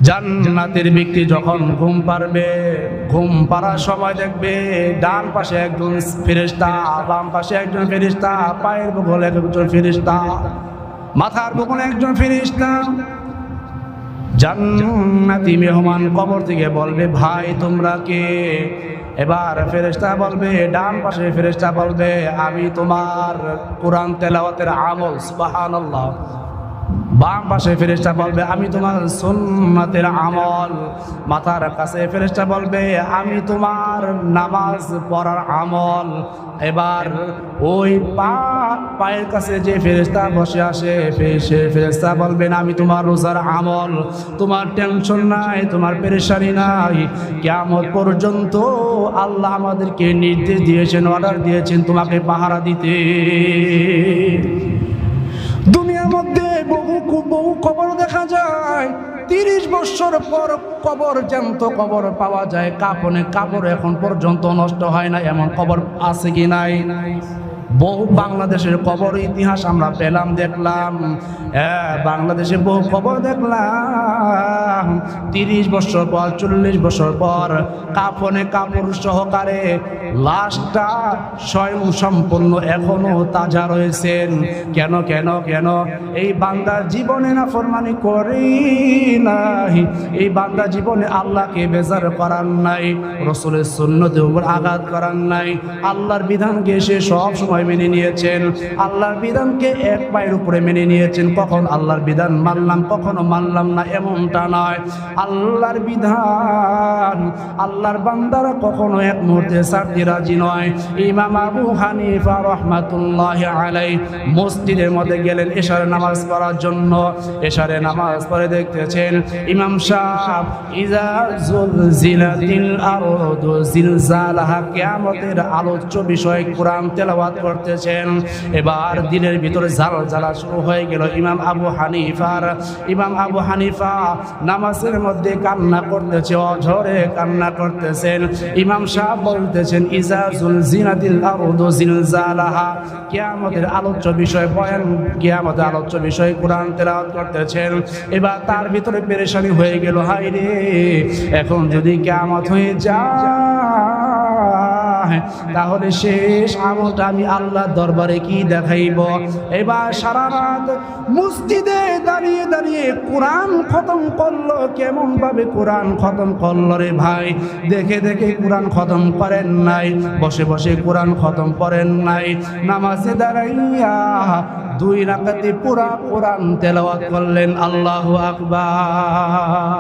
জান্নাতের ব্যক্তি যখন ঘুম পারবে, ঘুম পাড়ার সময় দেখবে ডান পাশে একজন ফেরেশতা, বাম পাশে একজন ফেরেশতা, পায়ের বগলে একজন ফেরেশতা, মাথার বগলে একজন ফেরেশতা। জান্নাতি মেহমান কবর থেকে বলবে, ভাই তোমরা কে? এবার ফেরেশতা বলবে, ডান পাশে ফেরেশতা বলবে, আমি তোমার কোরআন তেলাওয়াতের আমল, সুবহানাল্লাহ। বাম পাশে ফেরেশতা বলবে, আমি তোমার সুন্নাতের আমল। মাথার কাছে ফেরেশতা বলবে, আমি তোমার নামাজ পড়ার আমল। এবার ওই পায়ের কাছে যে ফেরেশতা বসে আসে, সে ফেরেশতা বলবেন, আমি তোমার রোজার আমল। তোমার টেনশন নাই, তোমার পেরেশানি নাই। কিয়ামত পর্যন্ত আল্লাহ আমাদেরকে নির্দেশ দিয়েছেন, অর্ডার দিয়েছেন তোমাকে পাহারা দিতে। দুনিয়ার মধ্যে বহু কবর দেখা যায়। 30 বছর পর কবর, জ্যান্ত কবর পাওয়া যায়। কাফনে কাপড় এখন পর্যন্ত নষ্ট হয় না, এমন কবর আছে কি নাই? বহু বাংলাদেশের কবর ইতিহাস আমরা পেলাম, দেখলাম। বাংলাদেশে বহু কবর দেখলাম। 30 বছর পর, 40 বছর পর কাফনে কাপড় সহকারে লাশটা স্বয়ং সম্পূর্ণ এখনো তাজা রয়েছেন। কেন কেন কেন? এই বান্দার জীবনে নাফরমানি করি নাই, এই বান্দা জীবনে আল্লাহকে বেজার করার নাই, রাসূলের সুন্নতের উপর আঘাত করার নাই, আল্লাহর বিধানকে সে সব সময় মেনে নিয়েছেন। আল্লাহর বিধানকে এক পায়ের উপরে মেনে নিয়েছেন। কখন আল্লাহর বিধান মানলাম, কখনো মানলাম না, এমনটা নয়। আল্লাহর বিধান আল্লাহর বান্দারা কখনো এক মুহূর্তে ছাড়তে রাজি নয়। ইমাম আবু হানিফা রাহমাতুল্লাহি আলাইহি মসজিদের মধ্যে গেলেন এশারের নামাজ পড়ার জন্য। এশারের নামাজ পড়ে দেখতেছেন ইমাম সাহেব, ইজা জুলজিলাতিল আরদু জিলজালাহা, কিয়ামতের আলোচ্য বিষয় কোরআন তেলাওয়াত করতেছেন। এবার দিনের ভিতরে জালজালা শুরু হয়ে গেল ইমাম আবু হানিফা নামাজের মধ্যে কান্না করতেছে, অঝরে কান্না করতেছেন। ইমাম সাহেব বলতেছেন, ইজা জুলজিলাতিল আরদু জিলজালাহা, কিয়ামতের আলোচ্য বিষয় বয়ান, কিয়ামতের আলোচ্য বিষয় কোরআন তেলাওয়াত করতেছেন। এবার তার ভিতরে পেরেশানি হয়ে গেল, হায় রে, এখন যদি কিয়ামত হয়ে যায় তাহলে শেষ আমলটা আমি আল্লাহর দরবারে কি দেখাইব? এবার সারা রাত মসজিদে দাঁড়িয়ে দাঁড়িয়ে কোরআন খতম করলো। কেমন ভাবে কোরআন খতম করলো রে ভাই? দেখে দেখে কোরআন খতম করেন নাই, বসে বসে কোরআন খতম করেন নাই, নামাজে দাঁড়াইয়া 2 রাকাতে পুরা কোরআন তেলাওয়াত করলেন। আল্লাহু আকবার।